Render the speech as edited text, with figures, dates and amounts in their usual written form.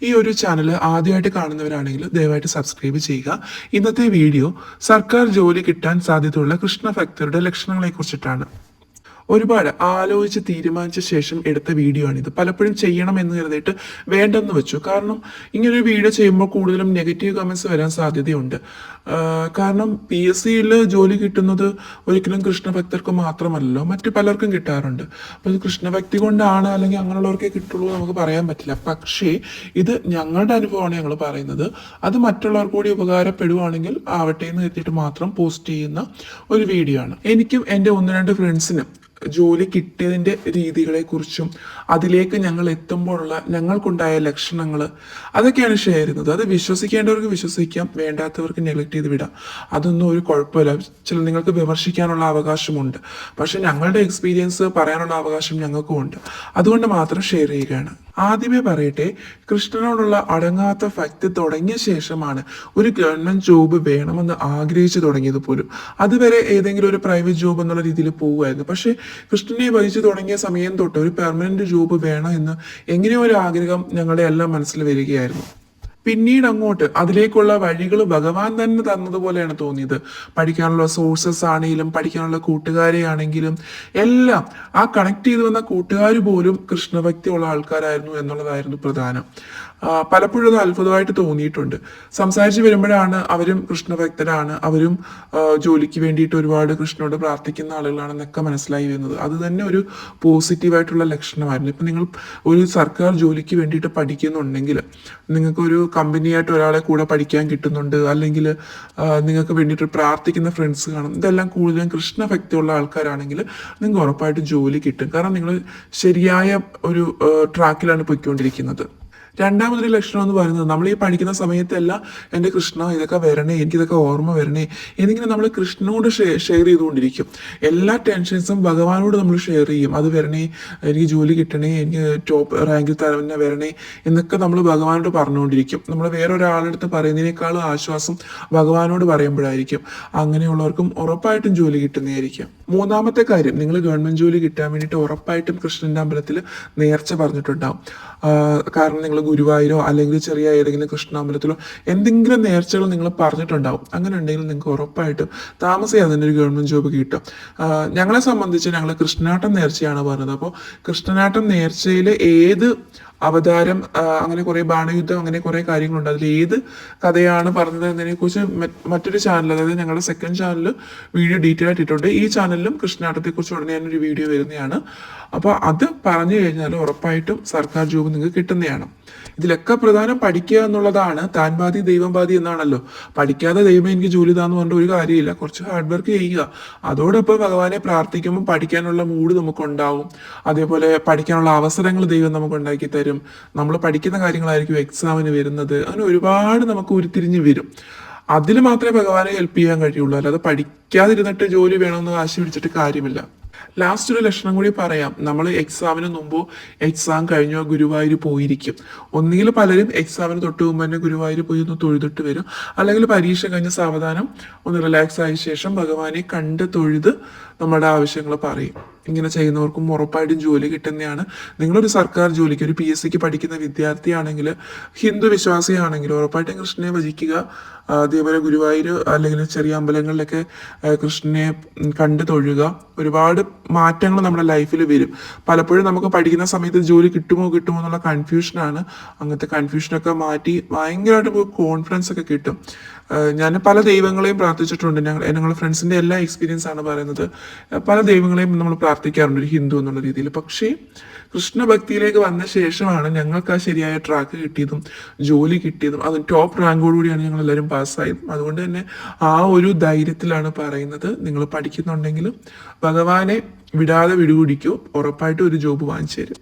ഈ ഒരു ചാനൽ ആദ്യമായിട്ട് കാണുന്നവരാണെങ്കിൽ ദയവായിട്ട് സബ്സ്ക്രൈബ് ചെയ്യുക. ഇന്നത്തെ വീഡിയോ സർക്കാർ ജോലി കിട്ടാൻ സാധ്യതയുള്ള കൃഷ്ണ ഭക്തരുടെ ലക്ഷണങ്ങളെ കുറിച്ചിട്ടാണ്. ഒരുപാട് ആലോചിച്ച് തീരുമാനിച്ച ശേഷം എടുത്ത വീഡിയോ ആണിത്. പലപ്പോഴും ചെയ്യണം എന്ന് കരുതിയിട്ട് വേണ്ടെന്ന് വെച്ചു. കാരണം ഇങ്ങനൊരു വീഡിയോ ചെയ്യുമ്പോൾ കൂടുതലും നെഗറ്റീവ് കമൻസ് വരാൻ സാധ്യതയുണ്ട്. കാരണം PSCയിൽ ജോലി കിട്ടുന്നത് ഒരിക്കലും കൃഷ്ണഭക്തർക്ക് മാത്രമല്ലല്ലോ, മറ്റു പലർക്കും കിട്ടാറുണ്ട്. അപ്പോൾ ഇത് കൃഷ്ണഭക്തി കൊണ്ടാണ് അല്ലെങ്കിൽ അങ്ങനെയുള്ളവർക്കേ കിട്ടുള്ളൂ നമുക്ക് പറയാൻ പറ്റില്ല. പക്ഷേ ഇത് ഞങ്ങളുടെ അനുഭവമാണ് ഞങ്ങൾ പറയുന്നത്. അത് മറ്റുള്ളവർക്ക് കൂടി ഉപകാരപ്പെടുവാണെങ്കിൽ ആവട്ടെ എന്ന് കരുതിയിട്ട് മാത്രം പോസ്റ്റ് ചെയ്യുന്ന ഒരു വീഡിയോ ആണ്. എനിക്കും എൻ്റെ 1-2 ഫ്രണ്ട്സിനും ജോലി കിട്ടിയതിൻ്റെ രീതികളെക്കുറിച്ചും അതിലേക്ക് ഞങ്ങൾ എത്തുമ്പോഴുള്ള ഞങ്ങൾക്കുണ്ടായ ലക്ഷണങ്ങൾ അതൊക്കെയാണ് ഷെയർ ചെയ്യുന്നത്. അത് വിശ്വസിക്കേണ്ടവർക്ക് വിശ്വസിക്കാം, വേണ്ടാത്തവർക്ക് നെഗ്ലക്ട് ചെയ്ത് വിടാം. അതൊന്നും ഒരു കുഴപ്പമില്ല. ചില നിങ്ങൾക്ക് വിമർശിക്കാനുള്ള അവകാശമുണ്ട്, പക്ഷെ ഞങ്ങളുടെ എക്സ്പീരിയൻസ് പറയാനുള്ള അവകാശം ഞങ്ങൾക്കും ഉണ്ട്. അതുകൊണ്ട് മാത്രം ഷെയർ ചെയ്യുകയാണ്. ആദ്യമേ പറയട്ടെ, കൃഷ്ണനോടുള്ള അടങ്ങാത്ത ഭക്തി തുടങ്ങിയ ശേഷമാണ് ഒരു ഗവൺമെന്റ് ജോബ് വേണമെന്ന് ആഗ്രഹിച്ചു തുടങ്ങിയത് പോലും. അതുവരെ ഏതെങ്കിലും ഒരു പ്രൈവറ്റ് ജോബ് എന്നുള്ള രീതിയിൽ പോകുമായിരുന്നു. പക്ഷേ കൃഷ്ണനെ ഭജിച്ചു തുടങ്ങിയ സമയം തൊട്ട് ഒരു പെർമനന്റ് ജോബ് വേണം എന്ന് എങ്ങനെയോ ഒരു ആഗ്രഹം ഞങ്ങളുടെ എല്ലാം മനസ്സിൽ വരികയായിരുന്നു. പിന്നീട് അങ്ങോട്ട് അതിലേക്കുള്ള വഴികൾ ഭഗവാൻ തന്നെ തന്നതുപോലെയാണ് തോന്നിയത്. പഠിക്കാനുള്ള സോഴ്സസ് ആണെങ്കിലും പഠിക്കാനുള്ള കൂട്ടുകാരെ ആണെങ്കിലും എല്ലാം ആ കണക്ട് ചെയ്ത് വന്ന കൂട്ടുകാർ പോലും കൃഷ്ണഭക്തി ഉള്ള ആൾക്കാരായിരുന്നു എന്നുള്ളതായിരുന്നു പ്രധാനം. പലപ്പോഴും അത് അത്ഭുതമായിട്ട് തോന്നിയിട്ടുണ്ട്. സംസാരിച്ച് വരുമ്പോഴാണ് അവരും കൃഷ്ണഭക്തരാണ്, അവരും ജോലിക്ക് വേണ്ടിയിട്ട് ഒരുപാട് കൃഷ്ണനോട് പ്രാർത്ഥിക്കുന്ന ആളുകളാണെന്നൊക്കെ മനസ്സിലായി വരുന്നത്. അത് തന്നെ ഒരു പോസിറ്റീവായിട്ടുള്ള ലക്ഷണമായിരുന്നു. ഇപ്പം നിങ്ങൾ ഒരു സർക്കാർ ജോലിക്ക് വേണ്ടിയിട്ട് പഠിക്കുന്നുണ്ടെങ്കിൽ, നിങ്ങൾക്കൊരു കമ്പനിയായിട്ട് ഒരാളെ കൂടെ പഠിക്കാൻ കിട്ടുന്നുണ്ട്, അല്ലെങ്കിൽ നിങ്ങൾക്ക് വേണ്ടിയിട്ട് പ്രാർത്ഥിക്കുന്ന ഫ്രണ്ട്സ് കാണും, ഇതെല്ലാം കൂടുതലും കൃഷ്ണഭക്തിയുള്ള ആൾക്കാരാണെങ്കിൽ നിങ്ങൾക്ക് ഉറപ്പായിട്ട് ജോലി കിട്ടും. കാരണം നിങ്ങൾ ശരിയായ ഒരു ട്രാക്കിലാണ് പോയിക്കൊണ്ടിരിക്കുന്നത്. രണ്ടാമതൊരു ലക്ഷണം എന്ന് പറയുന്നത്, നമ്മൾ ഈ പഠിക്കുന്ന സമയത്തെല്ലാം എൻ്റെ കൃഷ്ണ ഇതൊക്കെ വരണേ, എനിക്കിതൊക്കെ ഓർമ്മ വരണേ എന്നിങ്ങനെ നമ്മൾ കൃഷ്ണനോട് ഷെയർ ചെയ്തുകൊണ്ടിരിക്കും. എല്ലാ ടെൻഷൻസും ഭഗവാനോട് നമ്മൾ ഷെയർ ചെയ്യും. അത് വരണേ, എനിക്ക് ജോലി കിട്ടണേ, എനിക്ക് ടോപ്പ് റാങ്കിൽ തന്നെ വരണേ എന്നൊക്കെ നമ്മൾ ഭഗവാനോട് പറഞ്ഞുകൊണ്ടിരിക്കും. നമ്മൾ വേറൊരാളുടെ അടുത്ത് പറയുന്നതിനേക്കാളും ആശ്വാസം ഭഗവാനോട് പറയുമ്പോഴായിരിക്കും. അങ്ങനെയുള്ളവർക്കും ഉറപ്പായിട്ടും ജോലി കിട്ടുന്നതായിരിക്കും. മൂന്നാമത്തെ കാര്യം, നിങ്ങൾ ഗവൺമെന്റ് ജോലി കിട്ടാൻ വേണ്ടിയിട്ട് ഉറപ്പായിട്ടും കൃഷ്ണന്റെ അമ്പലത്തിൽ നേർച്ച പറഞ്ഞിട്ടുണ്ടാവും. കാരണം നിങ്ങൾ ഗുരുവായൂരോ അല്ലെങ്കിൽ ചെറിയ ഏതെങ്കിലും കൃഷ്ണാമ്പലത്തിലോ എന്തെങ്കിലും നേർച്ചകൾ നിങ്ങൾ പറഞ്ഞിട്ടുണ്ടാവും. അങ്ങനെ ഉണ്ടെങ്കിൽ നിങ്ങൾക്ക് ഉറപ്പായിട്ടും താമസിയാതെ തന്നെ ഒരു ഗവൺമെന്റ് ജോബ് കിട്ടും. ഞങ്ങളെ സംബന്ധിച്ച് ഞങ്ങൾ കൃഷ്ണനാട്ടം നേർച്ചയാണ് പറഞ്ഞത്. അപ്പോൾ കൃഷ്ണനാട്ടം നേർച്ചയിൽ ഏത് അവതാരം, അങ്ങനെ കുറെ ബാണയുദ്ധം, അങ്ങനെ കുറെ കാര്യങ്ങളുണ്ട്. അതിൽ ഏത് കഥയാണ് പറഞ്ഞത് എന്നതിനെ കുറിച്ച് മറ്റൊരു ചാനൽ, അതായത് ഞങ്ങളുടെ സെക്കൻഡ് ചാനൽ വീഡിയോ ഡീറ്റെയിൽ ആയിട്ട് ഇട്ടുണ്ട്. ഈ ചാനലിലും കൃഷ്ണനാട്ടത്തെ കുറിച്ച് ഉടനെ ഞാനൊരു വീഡിയോ വരുന്നതാണ്. അപ്പോൾ അത് പറഞ്ഞു കഴിഞ്ഞാൽ ഉറപ്പായിട്ടും സർക്കാർ ജോബ് നിങ്ങൾക്ക് കിട്ടുന്നതാണ്. ഇതിലൊക്കെ പ്രധാനം പഠിക്കുക എന്നുള്ളതാണ്. താൻ ബാധി ദൈവം ബാധി എന്നാണല്ലോ. പഠിക്കാതെ ദൈവം എനിക്ക് ജോലി താന്ന് പറഞ്ഞിട്ട് ഒരു കാര്യമില്ല. കുറച്ച് ഹാർഡ് വർക്ക് ചെയ്യുക. അതോടൊപ്പം ഭഗവാനെ പ്രാർത്ഥിക്കുമ്പോൾ പഠിക്കാനുള്ള മൂഡ് നമുക്കുണ്ടാവും. അതേപോലെ പഠിക്കാനുള്ള അവസരങ്ങൾ ദൈവം നമുക്ക് ഉണ്ടാക്കി തരും. നമ്മൾ പഠിക്കുന്ന കാര്യങ്ങളായിരിക്കും എക്സാമിന് വരുന്നത്. അങ്ങനെ ഒരുപാട് നമുക്ക് ഉരുത്തിരിഞ്ഞ് വരും. അതിൽ മാത്രമേ ഭഗവാനെ ഹെൽപ്പ് ചെയ്യാൻ കഴിയുള്ളൂ. അല്ലാതെ പഠിക്കാതിരുന്നിട്ട് ജോലി വേണമെന്ന് വാശി പിടിച്ചിട്ട് കാര്യമില്ല. ലാസ്റ്റ് ഒരു ലക്ഷണം കൂടി പറയാം. നമ്മൾ എക്സാമിന് മുമ്പോ എക്സാം കഴിഞ്ഞോ ഗുരുവായൂർ പോയിരിക്കും. ഒന്നുകിൽ പലരും എക്സാമിന് തൊട്ട് മുമ്പ് തന്നെ ഗുരുവായൂർ പോയി ഒന്ന് തൊഴുതിട്ട് വരും, അല്ലെങ്കിൽ പരീക്ഷ കഴിഞ്ഞ സാവധാനം ഒന്ന് റിലാക്സ് ആയ ശേഷം ഭഗവാനെ കണ്ട് തൊഴുത് നമ്മുടെ ആവശ്യങ്ങൾ പറയും. ഇങ്ങനെ ചെയ്യുന്നവർക്കും ഉറപ്പായിട്ടും ജോലി കിട്ടുന്നതാണ്. നിങ്ങളൊരു സർക്കാർ ജോലിക്ക്, ഒരു PSCക്ക് പഠിക്കുന്ന വിദ്യാർത്ഥിയാണെങ്കിൽ, ഹിന്ദു വിശ്വാസിയാണെങ്കിൽ ഉറപ്പായിട്ടും കൃഷ്ണനെ ഭജിക്കുക. അതേപോലെ ഗുരുവായൂർ അല്ലെങ്കിൽ ചെറിയ അമ്പലങ്ങളിലൊക്കെ കൃഷ്ണനെ കണ്ട് തൊഴുക. ഒരുപാട് മാറ്റങ്ങൾ നമ്മുടെ ലൈഫിൽ വരും. പലപ്പോഴും നമുക്ക് പഠിക്കുന്ന സമയത്ത് ജോലി കിട്ടുമോ എന്നുള്ള കൺഫ്യൂഷനാണ്. അങ്ങനത്തെ കൺഫ്യൂഷനൊക്കെ മാറ്റി ഭയങ്കരമായിട്ട് കോൺഫിഡൻസ് ഒക്കെ കിട്ടും. ഞാൻ പല ദൈവങ്ങളെയും പ്രാർത്ഥിച്ചിട്ടുണ്ട്. ഞങ്ങളുടെ ഫ്രണ്ട്സിൻ്റെ എല്ലാ എക്സ്പീരിയൻസ് ആണ് പറയുന്നത്. പല ദൈവങ്ങളെയും നമ്മൾ പ്രാർത്ഥിക്കാറുണ്ട് ഒരു ഹിന്ദു എന്നുള്ള രീതിയിൽ. പക്ഷേ കൃഷ്ണഭക്തിയിലേക്ക് വന്ന ശേഷമാണ് ഞങ്ങൾക്ക് ആ ശരിയായ ട്രാക്ക് കിട്ടിയതും ജോലി കിട്ടിയതും. അതും ടോപ്പ് റാങ്കോടുകൂടിയാണ് ഞങ്ങൾ എല്ലാവരും പാസ്സായതും. അതുകൊണ്ട് തന്നെ ആ ഒരു ധൈര്യത്തിലാണ് പറയുന്നത്, നിങ്ങൾ പഠിക്കുന്നുണ്ടെങ്കിലും ഭഗവാനെ വിടാതെ വിടുപിടിക്കൂ, ഉറപ്പായിട്ടും ഒരു ജോബ് വാങ്ങിച്ചു തരും.